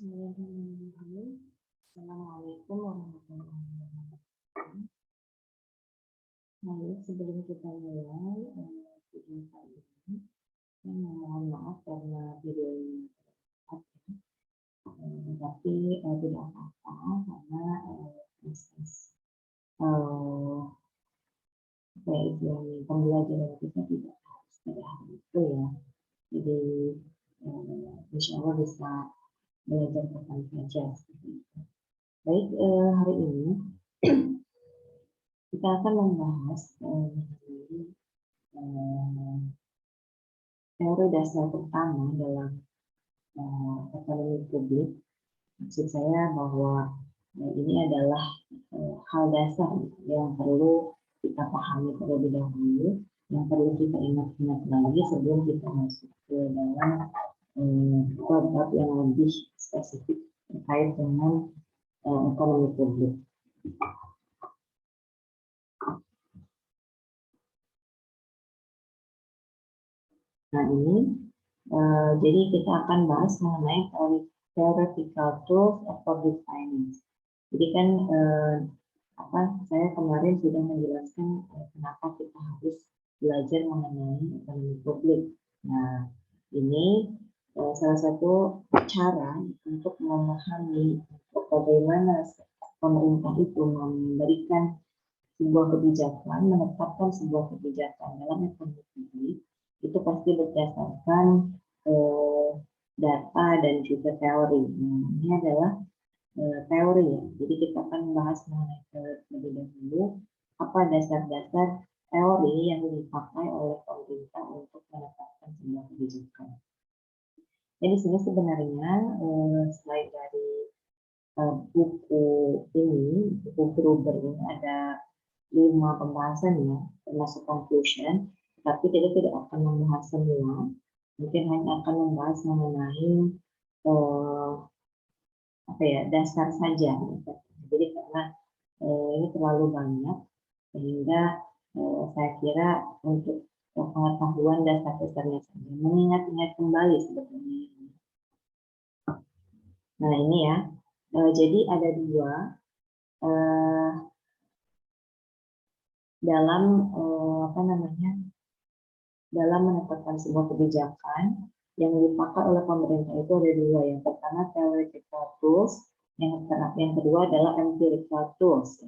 Assalamualaikum warahmatullahi wabarakatuh. Baik, sebelum kita mulai video kali ini, saya mohon maaf karena videonya terlambat, tapi tidak apa-apa karena proses apa ya istilahnya pembelajaran kita tidak harus pada hari itu ya. Jadi insya Allah bisa belajar kapan saja seperti itu. Baik, hari ini kita akan membahas mengenai teori dasar pertama dalam ekonomi publik. Maksud saya bahwa ini adalah hal dasar yang perlu kita pahami terlebih dahulu, yang perlu kita ingat-ingat lagi sebelum kita masuk ke dalam bab yang lebih spesifik terkait dengan ekonomi publik. Nah ini, jadi kita akan bahas mengenai theoretical tools of public finance. Jadi kan saya kemarin sudah menjelaskan kenapa kita harus belajar mengenai ekonomi publik. Nah ini salah satu cara untuk memahami bagaimana pemerintah itu memberikan sebuah kebijakan, menetapkan sebuah kebijakan dalam ekonomi publik itu pasti berdasarkan data dan juga teori. Nah, ini adalah teori ya. Jadi kita akan membahas mengenai terlebih dahulu apa dasar-dasar teori yang dipakai oleh pemerintah untuk menetapkan sebuah kebijakan. Jadi sini sebenarnya selain dari buku ini, buku Gruber ini ada 5 pembahasan ya, termasuk conclusion, tapi kita tidak akan membahas semua, mungkin hanya akan membahas mengenai dasar saja. Jadi karena ini terlalu banyak, sehingga saya kira untuk pengetahuan dasar-dasarnya saja, mengingat-ingat kembali sebetulnya. Nah ini ya, jadi ada 2 dalam dalam menetapkan sebuah kebijakan yang dipakai oleh pemerintah itu ada 2. Yang pertama theoretical tools, yang kedua adalah empirical tools.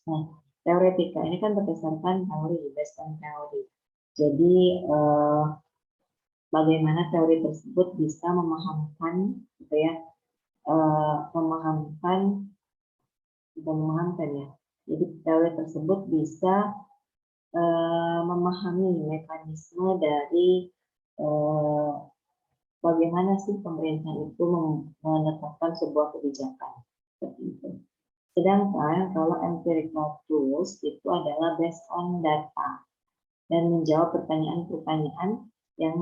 Nah, teoretika ini kan berdasarkan teori, based on theory. Jadi bagaimana teori tersebut bisa memahamkan, gitu ya, memahamkan ya. Jadi teori tersebut bisa memahami mekanisme dari bagaimana sih pemerintah itu menetapkan sebuah kebijakan seperti itu. Sedangkan kalau empirical tools itu adalah based on data dan menjawab pertanyaan-pertanyaan yang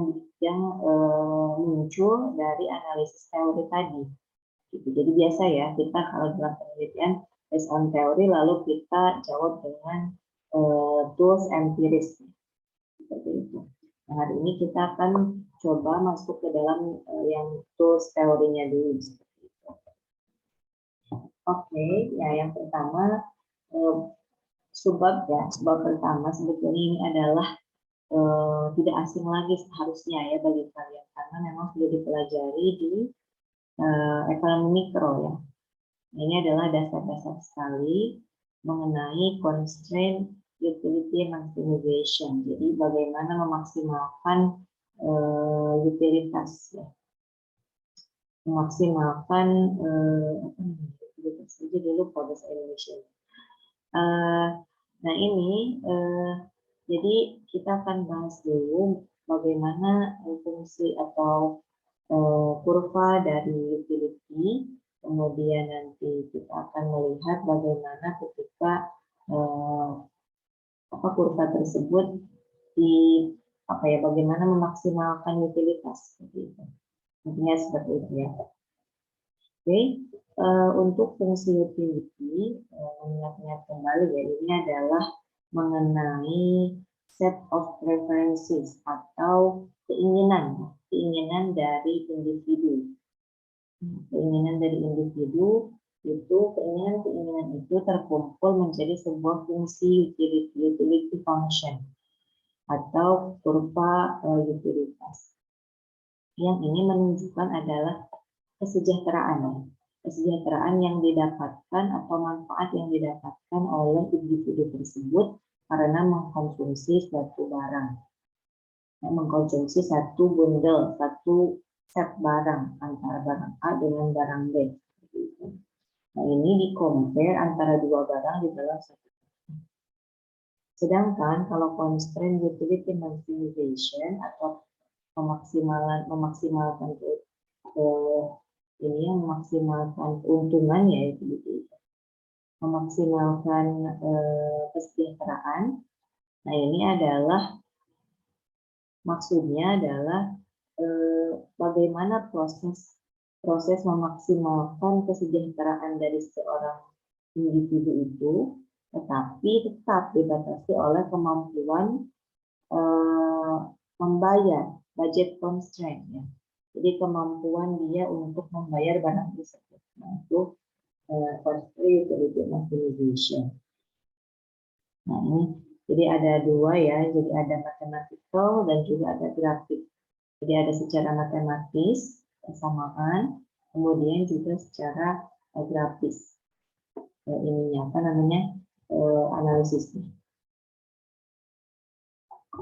muncul dari analisis teori tadi. Gitu. Jadi biasa ya kita kalau dalam penelitian based on teori lalu kita jawab dengan tools empiris seperti itu. Nah, hari ini kita akan coba masuk ke dalam yang tools teorinya dulu seperti itu. Oke, ya yang pertama subbab pertama sebetulnya ini adalah tidak asing lagi seharusnya ya bagi kalian karena memang sudah dipelajari di ekonomi mikro ya. Ini adalah dasar-dasar sekali mengenai constraint utility maximization. Jadi bagaimana memaksimalkan utilitas ya. Memaksimalkan utilitas saja dulu bahasa Indonesia. Nah ini jadi kita akan bahas dulu bagaimana fungsi atau kurva dari utility. Kemudian nanti kita akan melihat bagaimana ketika kurva tersebut bagaimana memaksimalkan utilitas seperti itu. Intinya seperti itu ya. Oke, untuk fungsi utility mengingat-ingat kembali ya ini adalah mengenai set of preferences atau keinginan dari individu. Keinginan dari individu itu, keinginan itu terkumpul menjadi sebuah fungsi utility function atau kurva utilitas. Yang ini menunjukkan adalah kesejahteraan yang didapatkan atau manfaat yang didapatkan oleh individu tersebut karena mengkonsumsi suatu barang, mengkonsumsi satu bundel, satu set barang antara barang A dengan barang B. Nah, ini di-compare antara dua barang di dalam satu. Sedangkan kalau constraint utility maximization atau memaksimalkan ini yang memaksimalkan keuntungan, yaitu memaksimalkan kesejahteraan. Nah, ini adalah maksudnya adalah bagaimana proses memaksimalkan kesejahteraan dari seorang individu itu, tetapi tetap dibatasi oleh kemampuan membayar, budget constraint, ya. Jadi kemampuan dia untuk membayar barang tersebut. Nah, itu constraint utility maximization. Nah, ini jadi ada dua, ya. Jadi ada mathematical dan juga ada grafik. Jadi ada secara matematis persamaan, kemudian juga secara grafis. Ininya apa namanya, analisisnya.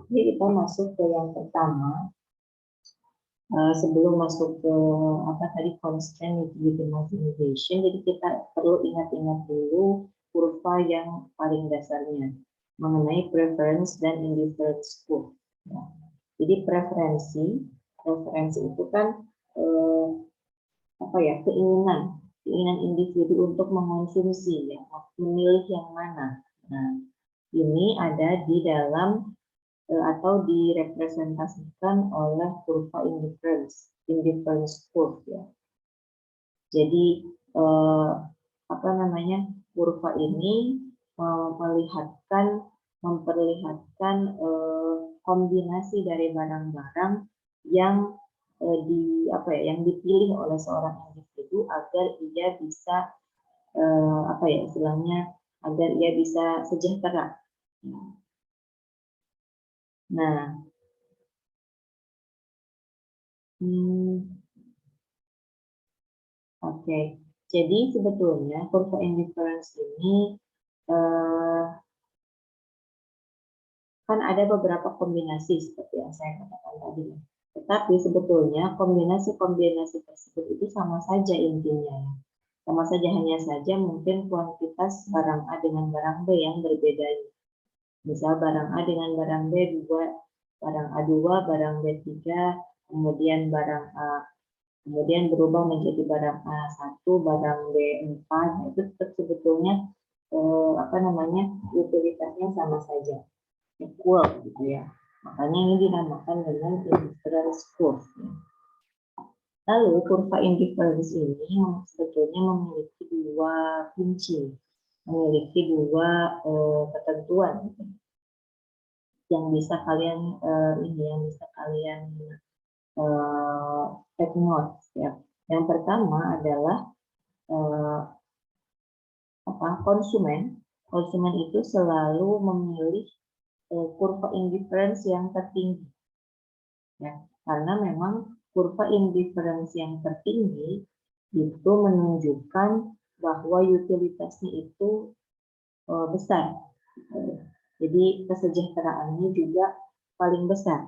Jadi kita masuk ke yang pertama. Sebelum masuk ke apa tadi, constraint utility maximization, jadi kita perlu ingat-ingat dulu kurva yang paling dasarnya mengenai preference dan indifference curve. Ya. Jadi preferensi itu kan apa ya, keinginan individu untuk mengonsumsi, ya, memilih yang mana. Nah, ini ada di dalam atau direpresentasikan oleh kurva indifference curve, ya. Jadi apa namanya, kurva ini memperlihatkan kombinasi dari barang-barang yang yang dipilih oleh seorang individu agar ia bisa apa ya istilahnya, agar ia bisa sejahtera. Nah, oke. Jadi sebetulnya kurva indifference ini kan ada beberapa kombinasi seperti yang saya katakan tadi. Tetapi sebetulnya kombinasi-kombinasi tersebut itu sama saja intinya. Sama saja, hanya saja mungkin kuantitas barang A dengan barang B yang berbeda. Misal barang A dengan barang B 2, barang A 2, barang B 3, kemudian barang A kemudian berubah menjadi barang A1, barang B4. Nah, itu sebetulnya apa namanya, utilitasnya sama saja, equal gitu ya. Makanya ini dinamakan dengan indifference curve. Lalu kurva indifference ini sebetulnya memiliki dua kunci, memiliki dua ketentuan gitu, yang bisa kalian take note, ya. Yang pertama adalah konsumen itu selalu memilih kurva indifference yang tertinggi, ya, karena memang kurva indifference yang tertinggi itu menunjukkan bahwa utilitasnya itu besar, jadi kesejahteraannya juga paling besar.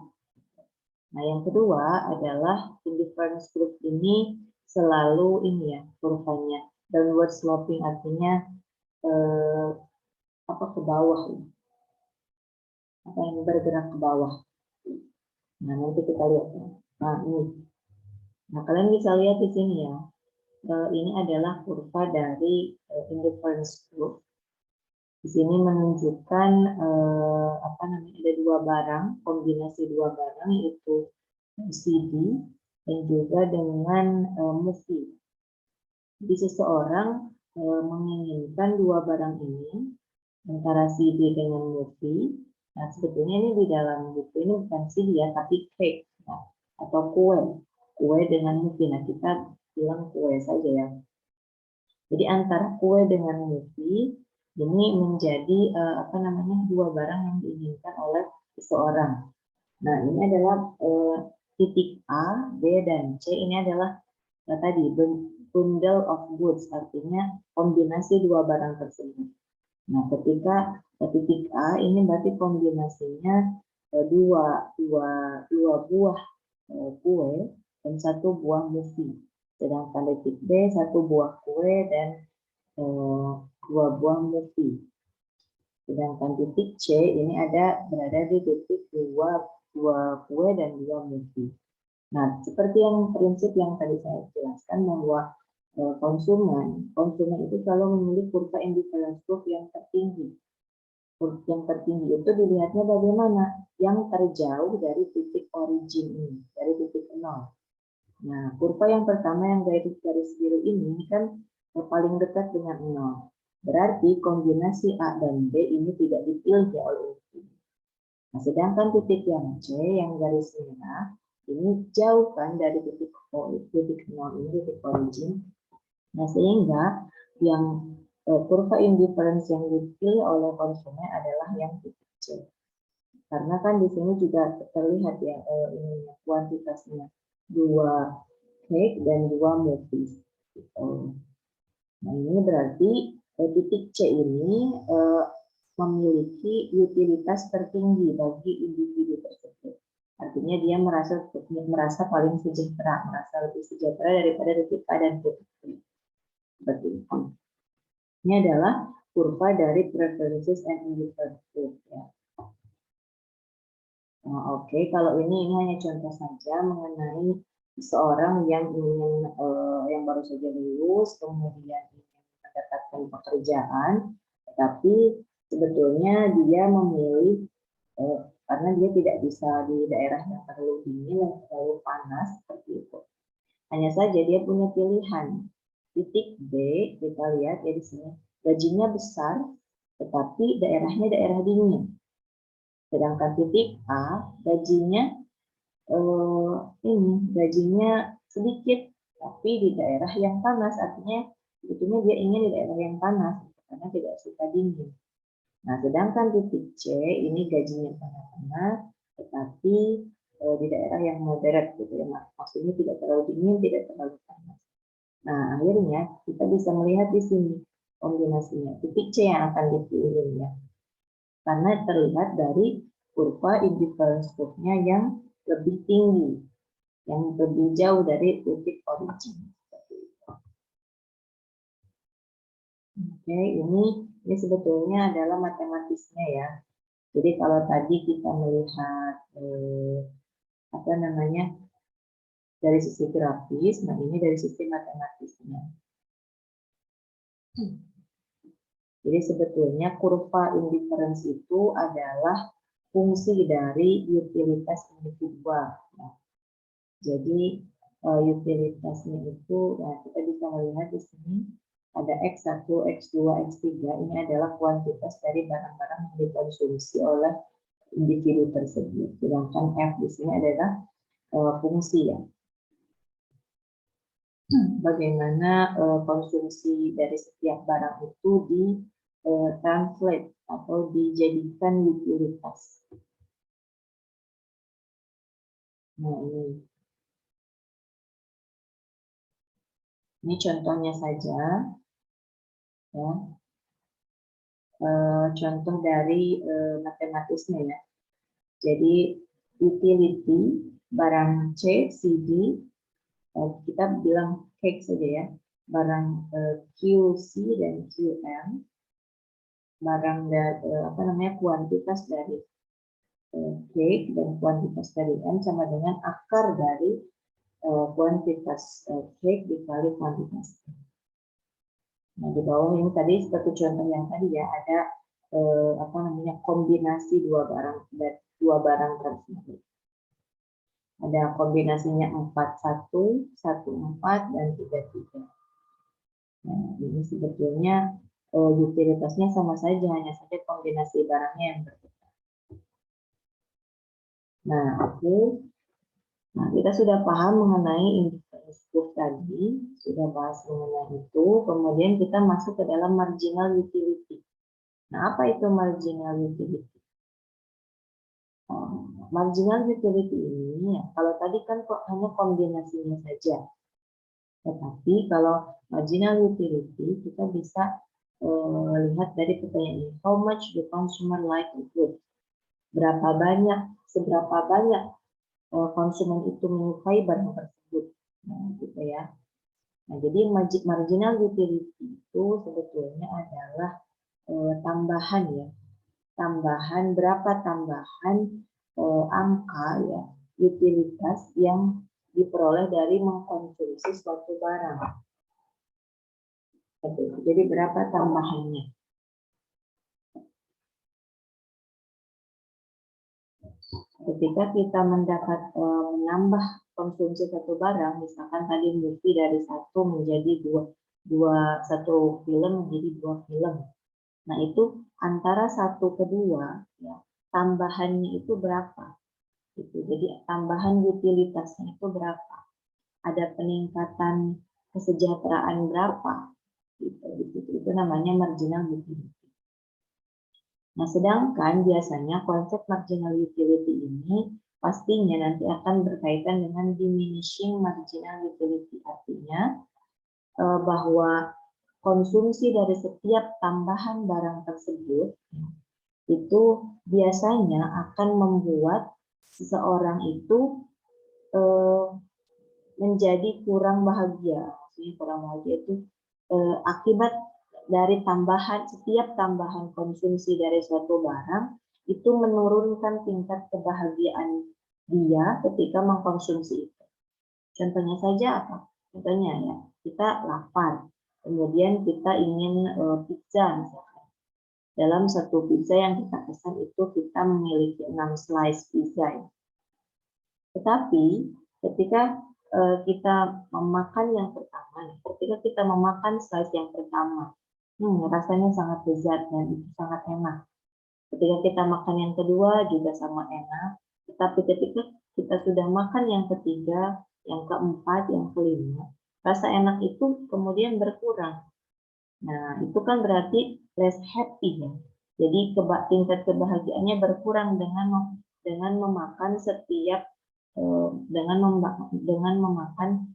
Nah, yang kedua adalah indifference curve ini selalu kurvanya downward sloping, artinya ke bawah, yang bergerak ke bawah. Nah, nanti kita lihat ya. Nah, ini. Nah, kalian bisa lihat di sini ya. Ini adalah kurva dari indifference curve. Di sini menunjukkan ada dua barang, kombinasi dua barang, yaitu CD dan juga dengan movie. Jadi seseorang menginginkan dua barang ini antara CD dengan movie. Nah, sebetulnya ini di dalam buku ini bukan CD ya, tapi cake, ya, atau kue dengan movie. Nah, kita bilang kue saja ya. Jadi antara kue dengan movie ini menjadi dua barang yang diinginkan oleh seseorang. Nah, ini adalah titik A, B, dan C ini adalah tadi bundle of goods, artinya kombinasi dua barang tersebut. Nah, ketika titik A ini berarti kombinasinya dua buah kue dan satu buah movie. Sedangkan titik B satu buah kue dan dua buah movie. Sedangkan titik C ini berada di titik dua kue dan dua movie. Nah, seperti yang prinsip yang tadi saya jelaskan bahwa konsumen itu selalu memilih kurva indifference curve yang tertinggi. Kurva yang tertinggi itu dilihatnya bagaimana? Yang terjauh dari titik origin ini, dari titik 0. Nah, kurva yang pertama yang garis biru ini kan paling dekat dengan 0. Berarti kombinasi A dan B ini tidak dipilih oleh individu. Nah, sedangkan titik yang C yang garis merah ini jauhkan dari titik 0 ini, titik origin. Nah, sehingga yang kurva indifference yang dipilih oleh konsumen adalah yang titik C. Karena kan di sini juga terlihat ya kuantitasnya 2 cake dan 2 movies. Nah, ini berarti titik C ini memiliki utilitas tertinggi bagi individu tersebut. Artinya dia merasa paling sejahtera, merasa lebih sejahtera daripada titik A dan titik B. Seperti itu. Ini adalah kurva dari preferences and indifferences ya. Nah, Oke, kalau ini hanya contoh saja mengenai seorang yang ingin yang baru saja lulus, kemudian ingin mendapatkan pekerjaan, tapi sebetulnya dia memilih karena dia tidak bisa di daerah yang terlalu dingin dan terlalu panas seperti itu. Hanya saja dia punya pilihan. Titik B kita lihat ya di sini gajinya besar, tetapi daerahnya daerah dingin. Sedangkan titik A gajinya gajinya sedikit tapi di daerah yang panas, artinya sebetulnya dia ingin di daerah yang panas karena tidak suka dingin. Nah, sedangkan titik C ini gajinya tengah-tengah tetapi di daerah yang moderat gitu ya, maksudnya tidak terlalu dingin, tidak terlalu panas. Nah, akhirnya kita bisa melihat di sini kombinasinya titik C yang akan dipilih ya, karena terlihat dari kurva indifference curve-nya yang lebih tinggi, yang lebih jauh dari titik origin. Oke, ini sebetulnya adalah matematisnya ya. Jadi kalau tadi kita melihat dari sisi grafis, nah ini dari sisi matematisnya. Jadi sebetulnya kurva indifference itu adalah fungsi dari utilitas individual. Nah, jadi utilitasnya itu, nah kita bisa melihat di sini ada X1, X2, X3. Ini adalah kuantitas dari barang-barang yang dikonsumsi oleh individu tersebut. Sedangkan F di sini adalah fungsi ya. Bagaimana konsumsi dari setiap barang itu translate atau dijadikan utilitas. Nah, ini contohnya saja ya. Contoh dari matematisnya ya. Jadi utility barang C, C, D, kita bilang cake saja ya. Barang Q, C dan Q, M. Barang kuantitas dari cake dan kuantitas dari M sama dengan akar dari kuantitas cake dikali kuantitas. Nah, di bawah ini tadi seperti contoh yang tadi ya, ada kombinasi dua barang tersebut. Ada kombinasinya 41, 14 dan 33. Nah, ini sebetulnya utilitasnya sama saja, hanya saja kombinasi barangnya yang berbeda. Nah, oke. Nah, kita sudah paham mengenai continuous proof tadi, sudah bahas mengenai itu, kemudian kita masuk ke dalam marginal utility. Nah, apa itu marginal utility? Marginal utility ini, kalau tadi kan kok hanya kombinasinya saja. Tetapi kalau marginal utility, kita bisa lihat dari pertanyaan ini. How much the consumer like the good? Seberapa banyak konsumen itu menyukai barang tersebut. Nah, gitu ya. Nah, jadi marginal utility itu sebetulnya adalah tambahan ya. Berapa tambahan angka ya, utilitas yang diperoleh dari mengkonsumsi suatu barang. Jadi berapa tambahannya? Ketika kita menambah konsumsi satu barang, misalkan tadi movie dari satu menjadi satu film menjadi 2 film. Nah, itu antara satu ke 2 ya, tambahannya itu berapa? Jadi tambahan utilitasnya itu berapa? Ada peningkatan kesejahteraan berapa? Itu namanya marginal utility. Nah, sedangkan biasanya konsep marginal utility ini pastinya nanti akan berkaitan dengan diminishing marginal utility. Artinya bahwa konsumsi dari setiap tambahan barang tersebut itu biasanya akan membuat seseorang itu menjadi kurang bahagia. Maksudnya kurang bahagia itu akibat dari setiap tambahan konsumsi dari suatu barang itu menurunkan tingkat kebahagiaan dia ketika mengkonsumsi itu. Contohnya saja apa? Contohnya ya, kita lapar, kemudian kita ingin pizza misalkan. Dalam satu pizza yang kita pesan itu kita memiliki 6 slice pizza. Tetapi ketika kita memakan yang pertama, ketika kita memakan slice yang pertama, rasanya sangat lezat dan itu sangat enak. Ketika kita makan yang kedua juga sama enak, tetapi ketika kita sudah makan yang ketiga, yang keempat, yang kelima, rasa enak itu kemudian berkurang. Nah, itu kan berarti less happy ya. Jadi tingkat kebahagiaannya berkurang dengan memakan dengan memakan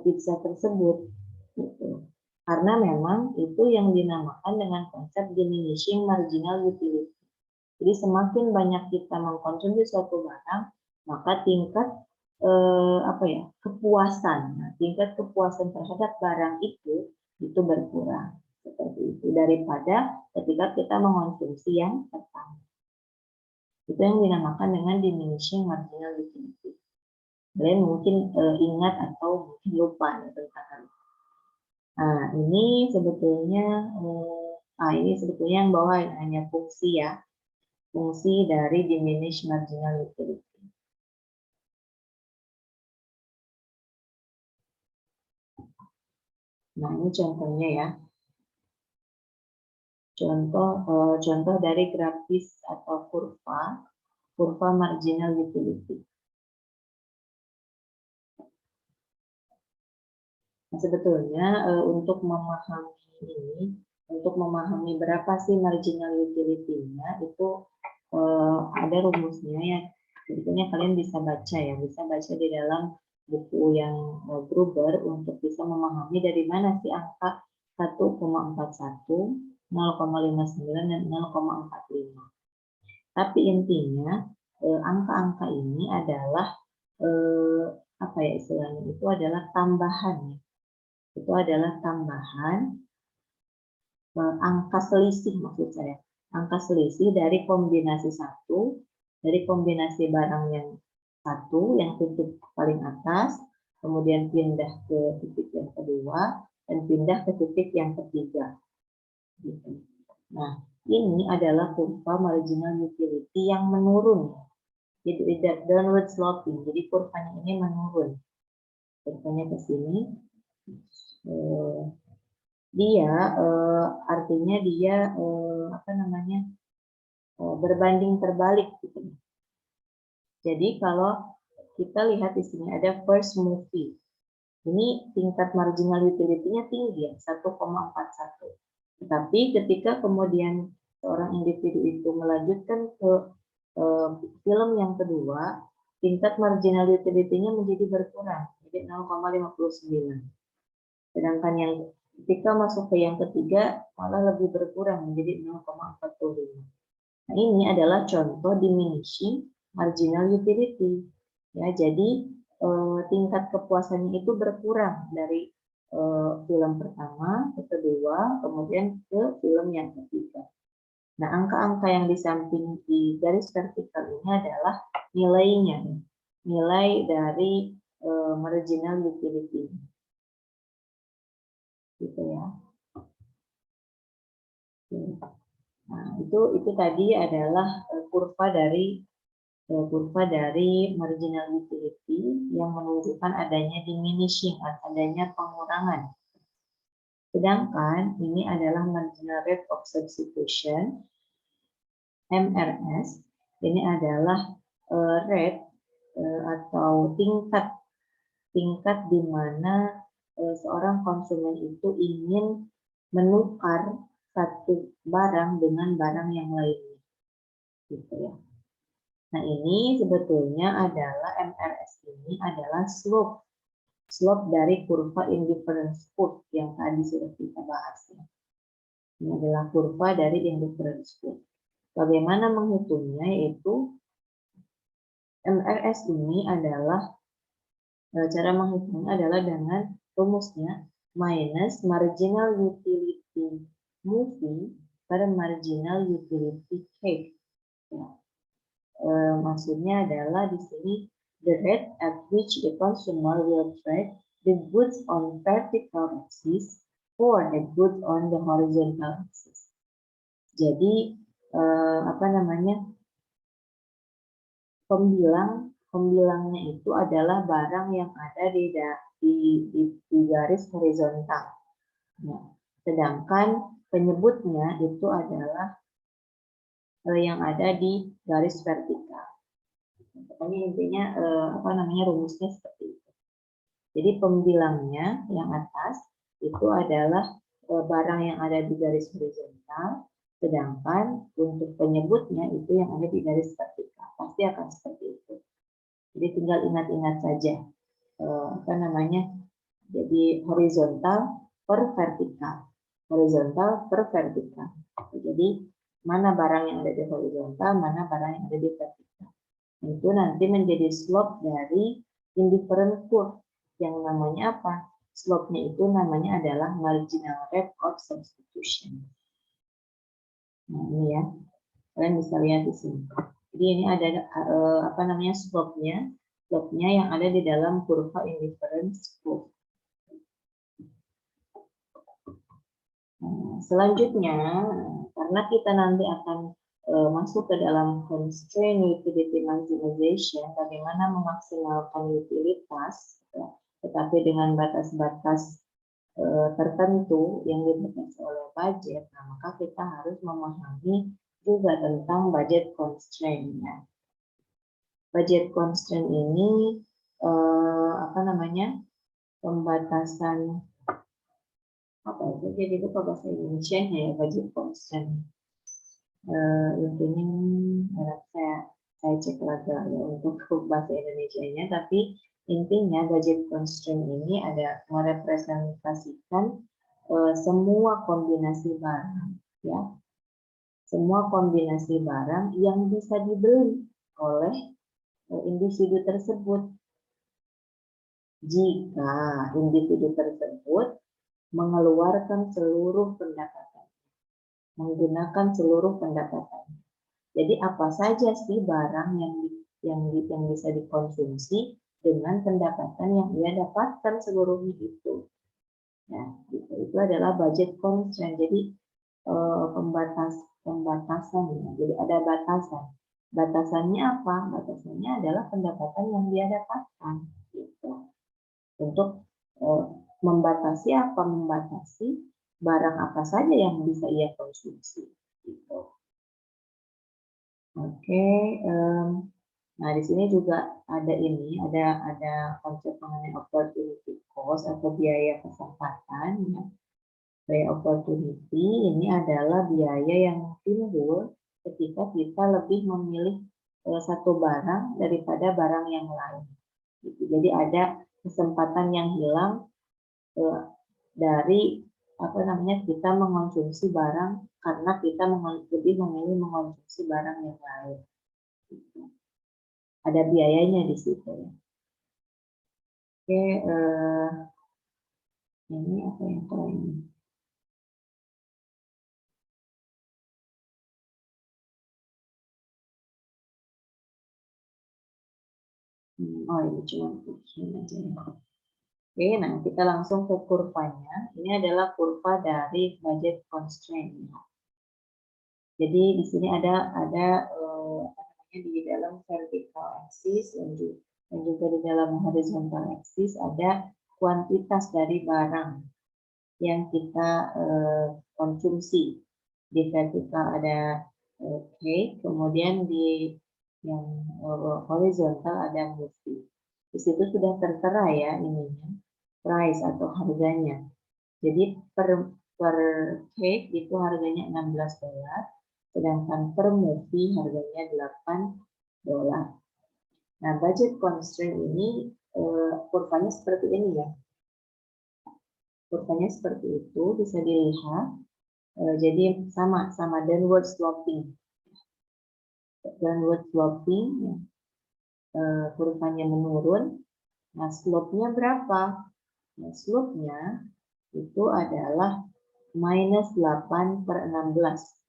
pizza tersebut. Gitu. Karena memang itu yang dinamakan dengan konsep diminishing marginal utility. Jadi semakin banyak kita mengkonsumsi suatu barang, maka tingkat kepuasan, tingkat kepuasan terhadap barang itu berkurang seperti itu daripada ketika kita mengkonsumsi yang pertama. Itu yang dinamakan dengan diminishing marginal utility. Kalian mungkin ingat atau mungkin lupa tentang hal itu. Nah, ini sebetulnya yang bawah hanya fungsi ya. Fungsi dari diminished marginal utility. Nah, ini contohnya ya. Contoh dari grafis atau kurva marginal utility. Nah, sebetulnya untuk memahami berapa sih marginal utility-nya itu ada rumusnya ya. Sebetulnya kalian bisa baca di dalam buku yang Gruber untuk bisa memahami dari mana sih angka 1,41, 0,59 dan 0,45. Tapi intinya angka-angka ini adalah istilahnya itu adalah tambahan. Itu adalah tambahan angka selisih maksud saya. Angka selisih dari kombinasi barang yang satu, yang titik paling atas, kemudian pindah ke titik yang kedua, dan pindah ke titik yang ketiga. Gitu. Nah, ini adalah kurva marginal utility yang menurun. Jadi downward sloping, jadi kurvanya ini menurun. Kurvanya ke sini. Artinya dia berbanding terbalik gitu. Jadi kalau kita lihat di sini ada first movie. Ini tingkat marginal utility-nya tinggi ya, 1,41. Tetapi ketika kemudian seorang individu itu melanjutkan ke film yang kedua, tingkat marginal utility-nya menjadi berkurang, jadi 0,59. Sedangkan yang ketika masuk ke yang ketiga malah lebih berkurang menjadi 0,45. Nah, ini adalah contoh diminishing marginal utility. Ya, jadi tingkat kepuasannya itu berkurang dari film pertama ke kedua, kemudian ke film yang ketiga. Nah, angka-angka yang di samping di garis vertikal ini adalah nilainya, nilai dari marginal utility, gitu ya. Nah, itu tadi adalah kurva dari marginal utility yang menunjukkan adanya diminishing, adanya pengurangan. Sedangkan ini adalah marginal rate of substitution, MRS. Ini adalah rate atau tingkat di mana seorang konsumen itu ingin menukar satu barang dengan barang yang lainnya, gitu ya. Nah, ini sebetulnya adalah MRS ini adalah slope dari kurva indifference curve yang tadi sudah kita bahas ya. Ini adalah kurva dari indifference curve. Bagaimana menghitungnya? Yaitu MRS ini adalah cara menghitungnya adalah dengan rumusnya minus marginal utility movie per marginal utility K. Ya. Maksudnya adalah di sini the rate at which the consumer will trade the goods on vertical axis for the goods on the horizontal axis. Jadi pembilangnya itu adalah barang yang ada di garis horizontal. Ya. Sedangkan penyebutnya itu adalah yang ada di garis vertikal. Pokoknya intinya rumusnya seperti itu. Jadi pembilangnya yang atas itu adalah barang yang ada di garis horizontal, sedangkan untuk penyebutnya itu yang ada di garis vertikal. Pasti akan seperti itu. Jadi tinggal ingat-ingat saja jadi horizontal per vertikal. Horizontal per vertikal. Jadi mana barang yang ada di horizontal, mana barang yang ada di vertikal. Itu nanti menjadi slope dari indifferent curve. Yang namanya apa? Slope-nya itu namanya adalah marginal rate of substitution. Nah, ini ya. Kalian bisa lihat di sini. Jadi ini ada slope-nya. Slope-nya yang ada di dalam kurva indifference curve. Selanjutnya, karena kita nanti akan masuk ke dalam constraint utility maximization, bagaimana memaksimalkan utilitas, ya, tetapi dengan batas-batas tertentu yang dibatasi oleh budget, nah, maka kita harus memahami juga tentang budget constraint. Ya. Budget constraint ini pembatasan jadi lupa bahasa Indonesia ya, budget constraint. Intinya saya cek lagi ya untuk bahasa Indonesia-nya, tapi intinya budget constraint ini ada merepresentasikan semua kombinasi barang, ya, semua kombinasi barang yang bisa dibeli oleh individu tersebut jika individu tersebut mengeluarkan seluruh pendapatan, menggunakan seluruh pendapatan. Jadi apa saja sih barang yang bisa dikonsumsi dengan pendapatan yang ia dapatkan seluruhnya itu. Ya, itu adalah budget constraint. Jadi pembatasan. Jadi ada batasan. Batasannya apa? Batasannya adalah pendapatan yang dia dapatkan. Gitu. Untuk membatasi apa? Membatasi barang apa saja yang bisa ia konsumsi. Gitu. Oke. Nah, di sini juga ada konsep mengenai opportunity cost atau biaya kesempatan ya. Biaya opportunity ini adalah biaya yang timbul ketika kita lebih memilih satu barang daripada barang yang lain. Gitu. Jadi ada kesempatan yang hilang dari kita mengonsumsi barang karena kita lebih memilih mengonsumsi barang yang lain. Gitu. Ada biayanya di situ. Oke, ini apa yang lain? Oh, ini cuma begini aja ya. Oke, nah kita langsung ke kurvanya. Ini adalah kurva dari budget constraint. Jadi di sini ada di dalam vertical axis dan juga di dalam horizontal axis ada kuantitas dari barang yang kita konsumsi. Di vertikal ada cake, kemudian di yang horizontal ada movie. Di situ sudah tertera ya ininya, price atau harganya. Jadi per cake itu harganya $16, sedangkan per movie harganya $8. Nah, budget constraint ini kurvanya seperti ini ya. Kurvanya seperti itu bisa dilihat. Jadi sama downward sloping. Downward sloping, kurvanya menurun. Nah, slope-nya berapa? Nah, slope-nya itu adalah minus 8/16.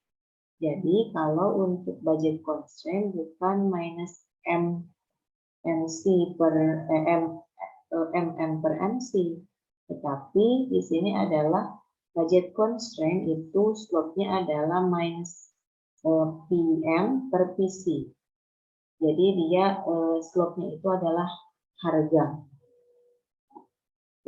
Jadi kalau untuk budget constraint bukan minus MC per MM per MC, tetapi di sini adalah budget constraint itu slope-nya adalah minus PM per PC. Jadi dia slope-nya itu adalah harga.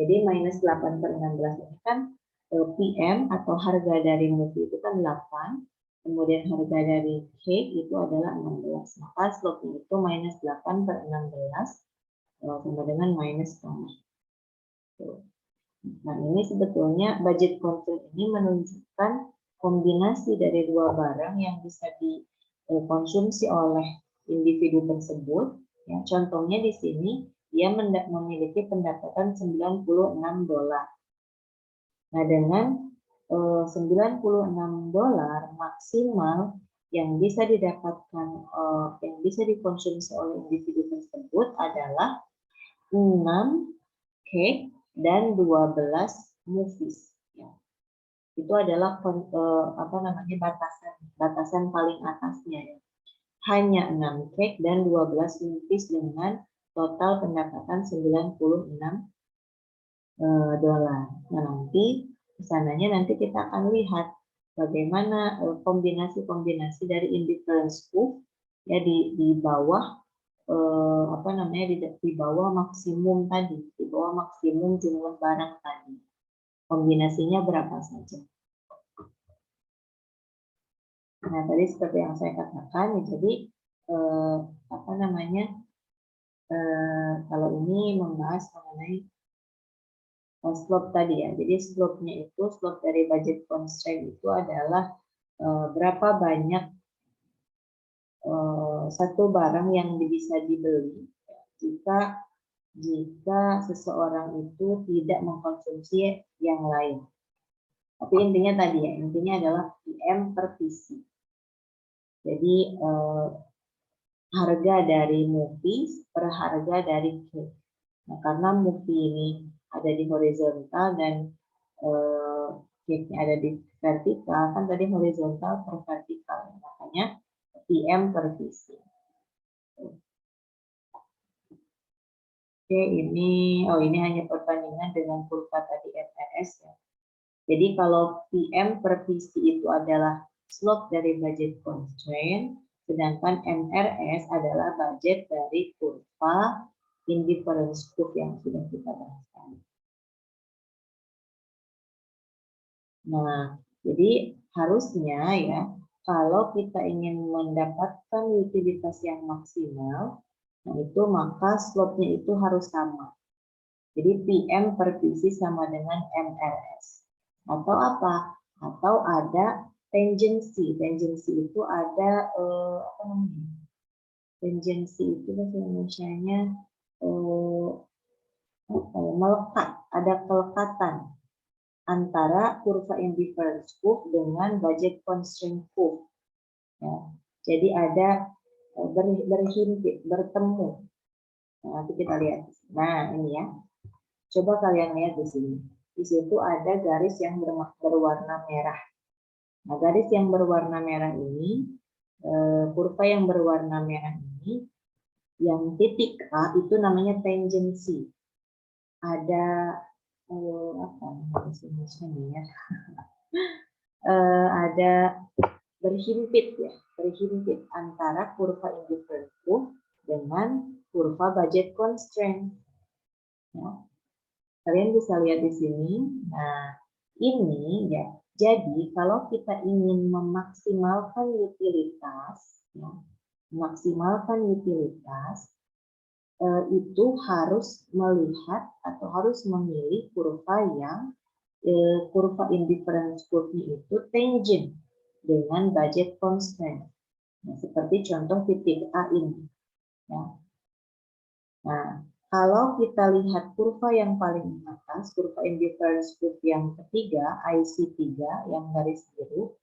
Jadi minus 8/16 ini kan PM atau harga dari movie itu kan 8, kemudian harga dari cake itu adalah 16. Maka slope-nya itu minus 8/16 sama dengan minus setengah. Nah, ini sebetulnya budget constraint ini menunjukkan kombinasi dari dua barang yang bisa dikonsumsi oleh individu tersebut. Ya, contohnya di sini dia memiliki pendapatan $96. Nah, dengan $96 maksimal yang bisa didapatkan yang bisa dikonsumsi oleh individu tersebut adalah 6 cake dan 12 movies. Ya. Itu adalah batasan paling atasnya ya. Hanya 6 cake dan 12 movies dengan total pendapatan $96. Nah, nanti kesananya nanti kita akan lihat bagaimana kombinasi-kombinasi dari indifference proof ya di bawah di bawah maksimum tadi, di bawah maksimum jumlah barang tadi. Kombinasinya berapa saja. Nah, tadi seperti yang saya katakan, ya, jadi kalau ini membahas mengenai slope tadi ya. Jadi slope-nya itu, slope dari budget constraint itu adalah berapa banyak satu barang yang bisa dibeli jika seseorang itu tidak mengkonsumsi yang lain. Tapi intinya tadi ya, intinya adalah PM per PC. Jadi harga dari movies per harga dari cake. Nah, karena movie ini ada di horizontal dan cake-nya ada di vertikal, kan tadi horizontal per vertikal, makanya PM per PC. Oke, ini hanya perbandingan dengan kurva tadi MRS ya. Jadi kalau PM per PC itu adalah slope dari budget constraint, sedangkan MRS adalah budget dari kurva indifference proof yang sudah kita bahas. Nah, jadi harusnya ya, kalau kita ingin mendapatkan utilitas yang maksimal, Nah, itu maka slope-nya itu harus sama. Jadi PM per PC sama dengan MRS. Atau apa? Atau ada tangensi. Tangensi itu ada apa namanya? Tangensi itu bahasa Indonesianya melekat, ada kelekatan antara kurva indifference curve dengan budget constraint curve. Ya. Jadi ada berhimpit, bertemu. Nah, nanti kita lihat. Nah, ini ya. Coba kalian lihat di sini. Di situ ada garis yang berwarna merah. Nah, garis yang berwarna merah ini, kurva yang berwarna merah ini, yang titik A itu namanya tangensi. Ada apa namanya ya? Ada berhimpit ya, berhimpit antara kurva indifference curve dengan kurva budget constraint. Ya. Kalian bisa lihat di sini. Nah, ini ya. Jadi kalau kita ingin memaksimalkan utilitas, ya, memaksimalkan utilitas, itu harus melihat atau harus memilih kurva yang kurva indifference curve-nya itu tangent dengan budget constraint. Nah, seperti contoh titik A ini. Ya. Nah, kalau kita lihat kurva yang paling atas, kurva indifference curve yang ketiga, IC3 yang garis biru,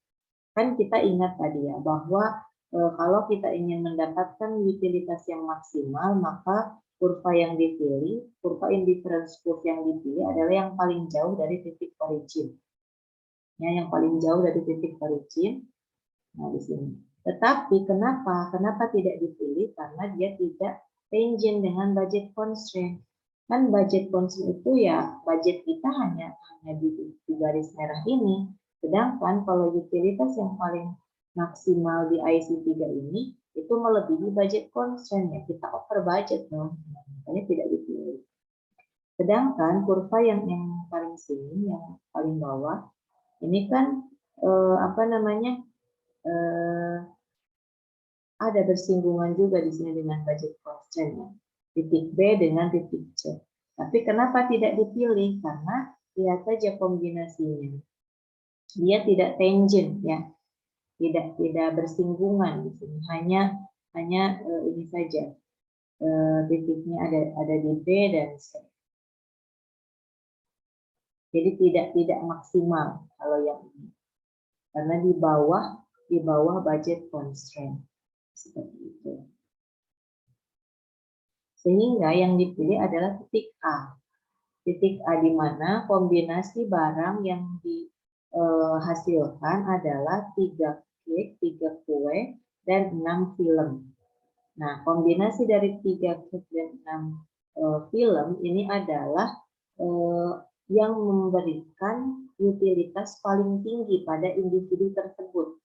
kan kita ingat tadi ya bahwa kalau kita ingin mendapatkan utilitas yang maksimal, maka kurva yang dipilih, kurva indifference curve yang dipilih adalah yang paling jauh dari titik origin. Ya, yang paling jauh dari titik origin. Nah, di sini. Tetapi kenapa tidak dipilih? Karena dia tidak tangent dengan budget constraint. Kan budget constraint itu ya budget kita hanya di garis merah ini. Sedangkan kalau utilitas yang paling maksimal di IC3 ini itu melebihi budget constraint ya, kita over budget dong. Makanya tidak dipilih. Sedangkan kurva yang paling sini, yang paling bawah, ini kan apa namanya? Ada bersinggungan juga di sini dengan budget constraint ya. Titik B dengan titik C. Tapi kenapa tidak dipilih? Karena lihat saja kombinasinya. Dia tidak tangent ya. Tidak bersinggungan di sini. Hanya ini saja. Titiknya ada di B dan C. Jadi tidak maksimal kalau yang ini. Karena di bawah budget constraint. Seperti itu. Sehingga yang dipilih adalah titik A. Titik A di mana kombinasi barang yang dihasilkan adalah 3 cake, 3 kue, dan 6 film. Nah, kombinasi dari 3 cake dan 6 film ini adalah yang memberikan utilitas paling tinggi pada individu tersebut.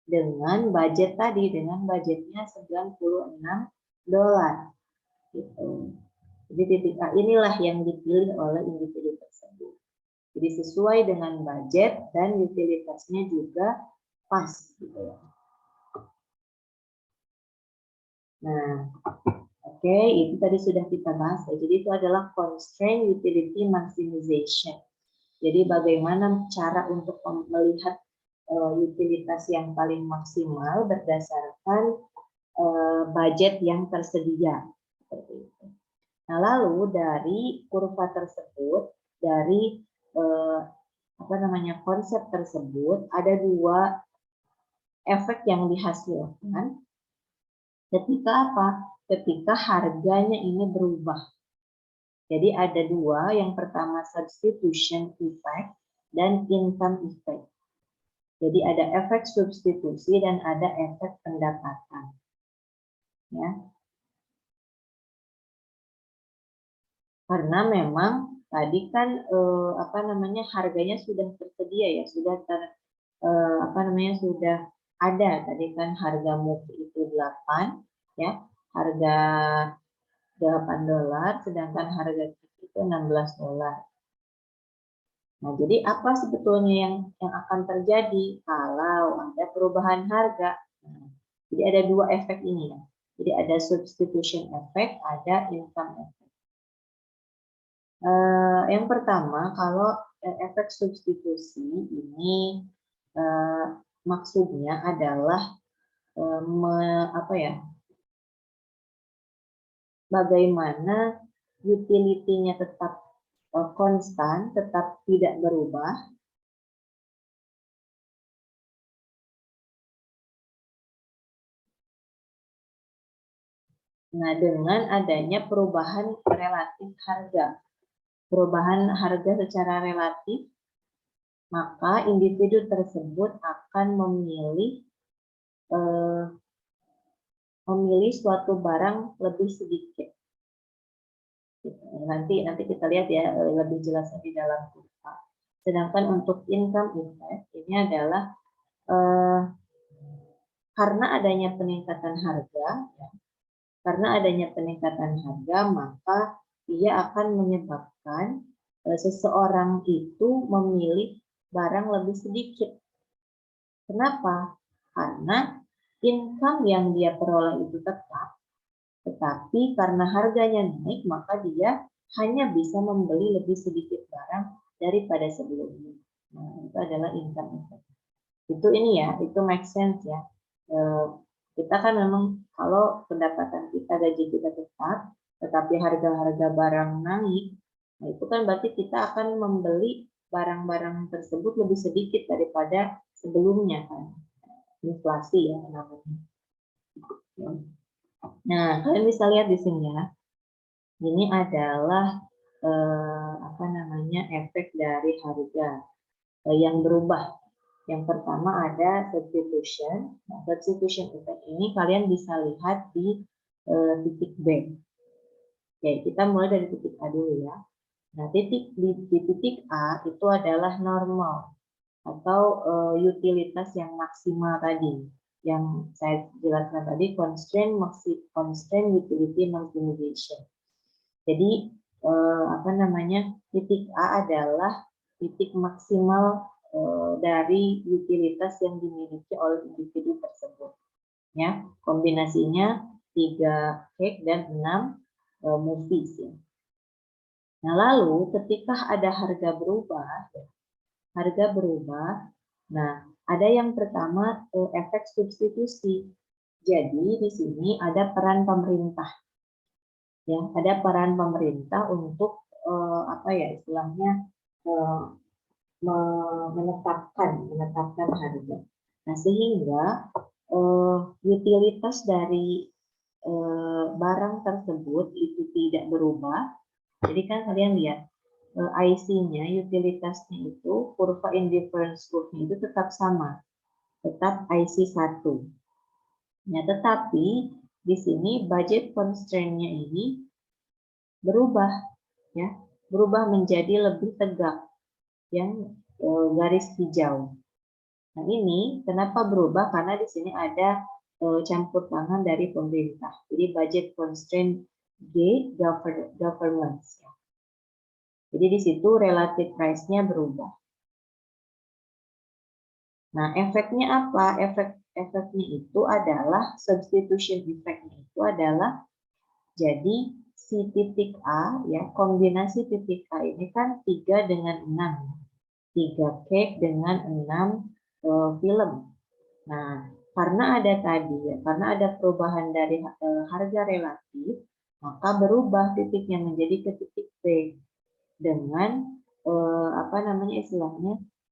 Dengan budget tadi, dengan budgetnya $96. Gitu. Jadi titik A inilah yang dipilih oleh individu tersebut. Jadi sesuai dengan budget dan utilitasnya juga pas. Gitu ya. Nah, oke, itu tadi sudah kita bahas. Jadi itu adalah constraint utility maximization. Jadi bagaimana cara untuk melihat utilitas yang paling maksimal berdasarkan budget yang tersedia. Seperti itu. Nah, lalu dari kurva tersebut, dari konsep tersebut, ada 2 efek yang dihasilkan. Ketika apa? Ketika harganya ini berubah. Jadi ada 2, yang pertama substitution effect dan income effect. Jadi ada efek substitusi dan ada efek pendapatan. Ya. Karena memang tadi kan harganya sudah tersedia ya, sudah sudah ada. Tadi kan harga MUP itu 8 ya, harga $8, sedangkan harga itu $16. Nah, jadi apa sebetulnya yang akan terjadi kalau ada perubahan harga? Nah, jadi ada 2 efek ini ya. Jadi ada substitution effect, ada income effect. Yang pertama, kalau efek substitusi ini maksudnya adalah bagaimana utility-nya tetap konstan, tetap tidak berubah. Nah, dengan adanya perubahan relatif harga. Perubahan harga secara relatif, maka individu tersebut akan memilih suatu barang lebih sedikit. Nanti kita lihat ya lebih jelasnya di dalam kurva. Sedangkan untuk income effect ini adalah karena adanya peningkatan harga, maka ia akan menyebabkan seseorang itu memilih barang lebih sedikit. Kenapa? Karena income yang dia peroleh itu tetap, tetapi karena harganya naik, maka dia hanya bisa membeli lebih sedikit barang daripada sebelumnya. Nah, itu adalah income effect. Itu itu make sense ya. Kita kan memang kalau pendapatan kita, gaji kita tetap, tetapi harga-harga barang naik, nah itu kan berarti kita akan membeli barang-barang tersebut lebih sedikit daripada sebelumnya kan. Inflasi ya namanya. Nah, kalian bisa lihat di sini ya. Ini adalah efek dari harga yang berubah. Yang pertama ada substitution. Nah, substitution effect ini kalian bisa lihat di titik B. Oke, kita mulai dari titik A dulu ya. Nah, di titik A itu adalah normal atau utilitas yang maksimal tadi. Yang saya jelaskan tadi, constraint utility maximization. Jadi titik A adalah titik maksimal dari utilitas yang dimiliki oleh individu tersebut. Ya, kombinasinya 3 cake dan 6 movies ya. Nah, lalu ketika ada harga berubah, nah ada yang pertama efek substitusi. Jadi di sini ada peran pemerintah. Ya, ada peran pemerintah untuk menetapkan harga. Nah, sehingga utilitas dari barang tersebut itu tidak berubah. Jadi kan kalian lihat IC-nya, utilitasnya itu, kurva indifference curve-nya itu tetap sama, tetap IC 1. Nah, tetapi di sini budget constraint-nya ini berubah, ya, berubah menjadi lebih tegak, yang garis hijau. Nah, ini kenapa berubah? Karena di sini ada campur tangan dari pemerintah. Jadi budget constraint G, governance. Jadi di situ relative price-nya berubah. Nah, efeknya apa? Efeknya itu adalah substitution effect-nya itu adalah jadi si titik A ya, kombinasi titik A ini kan 3 dengan 6. 3 cake dengan 6 film. Nah, karena ada perubahan dari harga relatif, maka berubah titiknya menjadi ke titik B dengan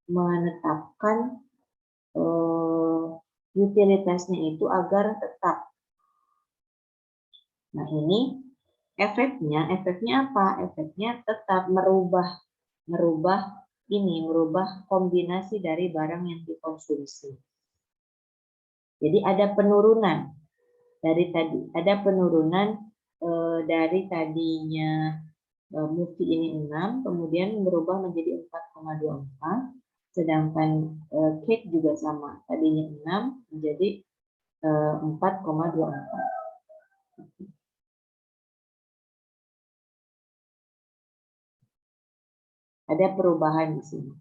menetapkan utilitasnya itu agar tetap. Nah, ini efeknya apa? Efeknya tetap merubah kombinasi dari barang yang dikonsumsi. Jadi ada penurunan dari tadinya movie ini 6, kemudian berubah menjadi 4,24, sedangkan cake juga sama, tadinya 6 menjadi 4,24. Ada perubahan di sini,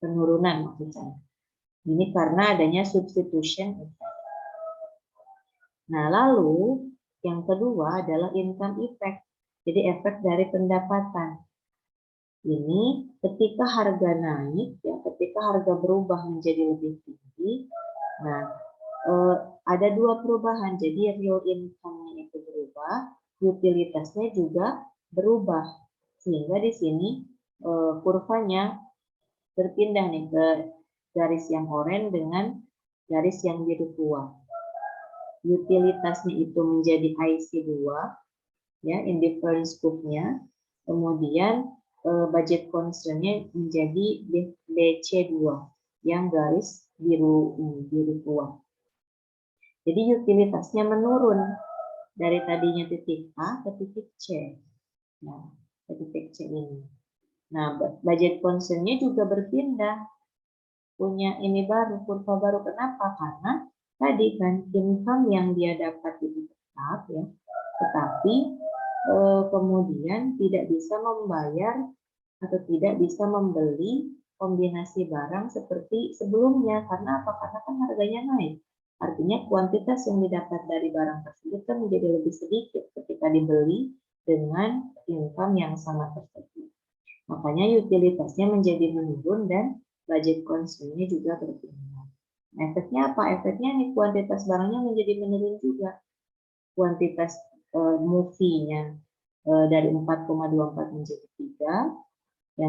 penurunan maksud saya. Ini karena adanya substitution effect. Nah, lalu Yang kedua adalah income effect. Jadi efek dari pendapatan. Ini ketika harga naik, ya, ketika harga berubah menjadi lebih tinggi. Nah, ada dua perubahan. Jadi real income-nya itu berubah, utilitasnya juga berubah. Sehingga di sini kurvanya berpindah nih ke garis yang oranye dengan garis yang biru tua. Utilitasnya itu menjadi IC2, ya, indifference curve-nya. Kemudian budget concern-nya menjadi BC2 yang garis biru tua. Jadi utilitasnya menurun dari tadinya titik A ke titik C. Nah, ke titik C ini. Nah, budget concern-nya juga berpindah. Punya ini baru, kurva baru. Kenapa? Karena tadi kan income yang dia dapat itu tetap, ya. Tetapi kemudian tidak bisa membayar atau tidak bisa membeli kombinasi barang seperti sebelumnya. Karena apa? Karena kan harganya naik. Artinya kuantitas yang didapat dari barang tersebut kan menjadi lebih sedikit ketika dibeli dengan income yang sama tersebut. Makanya utilitasnya menjadi menurun dan budget concern-nya juga berpindah. Efeknya apa? Efeknya nih kuantitas barangnya menjadi menurun juga. Kuantitas movie-nya dari 4,24 menjadi 3,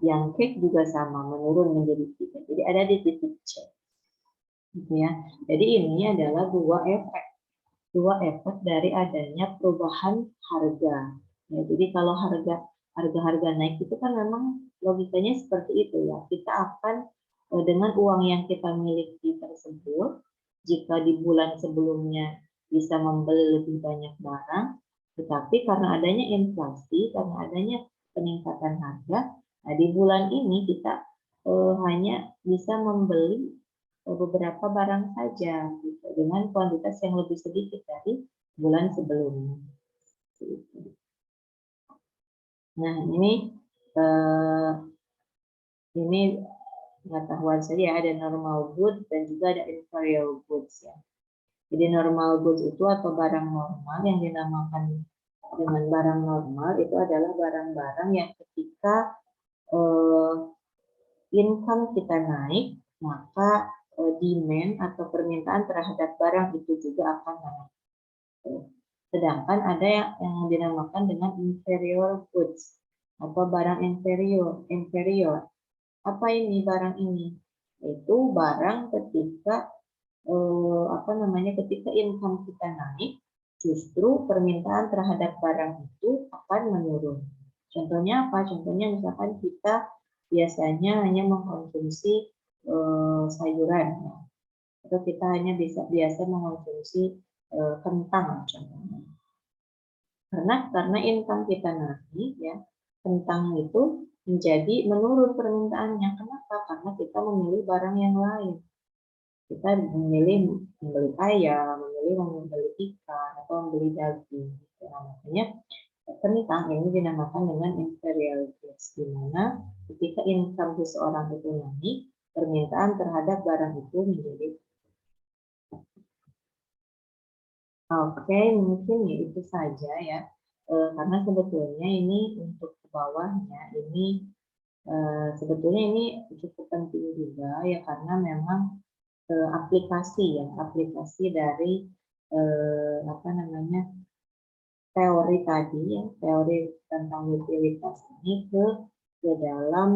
yang cake juga sama, menurun menjadi 3. Jadi ada di titik C. Gitu ya. Jadi ini adalah dua efek dari adanya perubahan harga. Ya, jadi kalau harga naik itu kan memang logikanya seperti itu, ya. Kita akan dengan uang yang kita miliki tersebut, jika di bulan sebelumnya bisa membeli lebih banyak barang, tetapi karena adanya inflasi, karena adanya peningkatan harga, nah di bulan ini kita hanya bisa membeli beberapa barang saja, gitu, dengan kuantitas yang lebih sedikit dari bulan sebelumnya. Nah, ini pengetahuan saja, ada normal goods dan juga ada inferior goods, ya. Jadi normal goods itu atau barang normal yang dinamakan dengan barang normal itu adalah barang-barang yang ketika income kita naik, maka demand atau permintaan terhadap barang itu juga akan naik. Sedangkan ada yang dinamakan dengan inferior goods atau barang inferior. Apa ini barang ini? Itu barang ketika ketika income kita naik, justru permintaan terhadap barang itu akan menurun. Contohnya apa? Contohnya misalkan kita biasanya hanya mengkonsumsi sayuran, ya. Atau kita hanya biasa mengkonsumsi kentang contohnya. Karena income kita naik, ya, kentang itu menjadi menurun permintaannya. Kenapa? Karena kita memilih barang yang lain. Kita memilih membeli ayam, membeli ikan, atau membeli daging. Makanya kentang ini dinamakan dengan inferior goods, di mana ketika income seseorang itu naik, permintaan terhadap barang itu menjadi. Oke, mungkin ya itu saja, ya. Karena sebetulnya ini untuk ke bawahnya ini sebetulnya ini cukup penting juga, ya, karena memang aplikasi dari teori tadi, ya, teori tentang utilitas ini ke dalam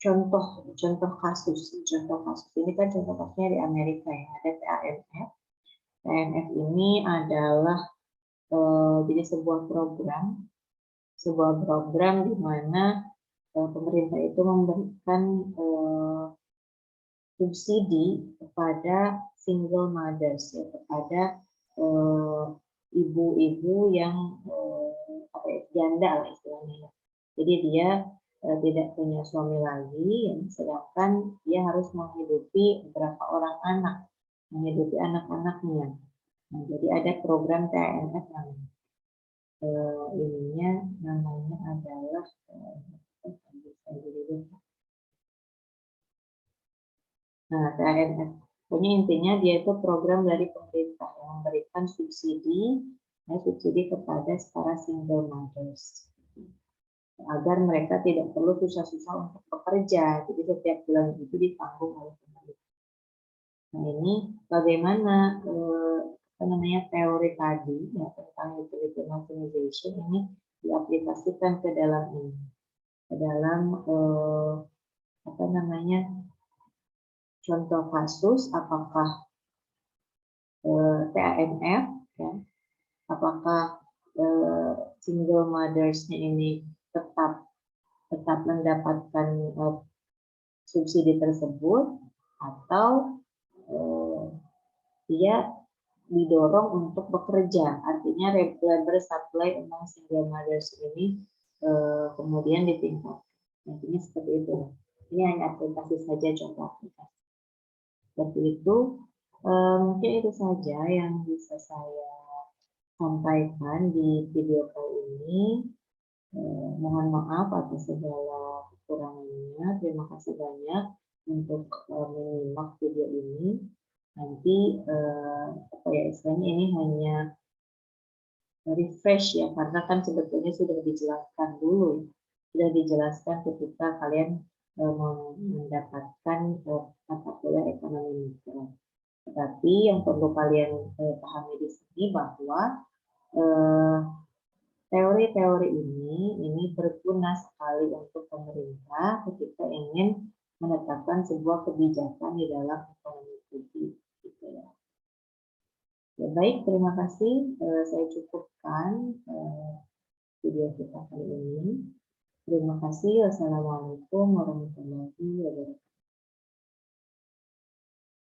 contoh kasus ini kan contoh kasusnya di Amerika, ya, ada TANF. TANF ini adalah jadi sebuah program di mana pemerintah itu memberikan subsidi kepada single mothers, ya, kepada ibu-ibu yang janda lah istilahnya. Jadi dia tidak punya suami lagi, ya, sedangkan dia harus menghidupi beberapa orang anak, menghidupi anak-anaknya. Nah, jadi ada program TANF namanya adalah TANF Pokoknya intinya dia itu program dari pemerintah yang memberikan subsidi kepada para single mothers agar mereka tidak perlu susah-susah untuk bekerja. Jadi setiap bulan itu ditanggung oleh pemerintah. Nah ini bagaimana teori tadi ya, tentang utility maximization ini diaplikasikan ke dalam ini, ke dalam contoh kasus, apakah TANF, ya, apakah single mothers-nya ini tetap mendapatkan subsidi tersebut atau dia didorong untuk bekerja, artinya labor supply among single mothers ini kemudian ditingkatkan. Intinya seperti itu. Ini hanya aplikasi saja, contoh aplikasi. Seperti itu. Mungkin itu saja yang bisa saya sampaikan di video kali ini. Mohon maaf atas segala kekurangannya. Terima kasih banyak untuk menyimak video ini. Nanti istilahnya ini hanya refresh ya, karena kan sebetulnya sudah dijelaskan dulu, sudah dijelaskan ketika kalian mendapatkan mata kuliah ekonomi mikro. Tetapi yang perlu kalian pahami di sini bahwa teori-teori ini berguna sekali untuk pemerintah ketika ingin menetapkan sebuah kebijakan di dalam ekonomi publik. Gitu ya. Ya, baik, terima kasih. Saya cukupkan video kita kali ini. Terima kasih. Wassalamualaikum warahmatullahi wabarakatuh.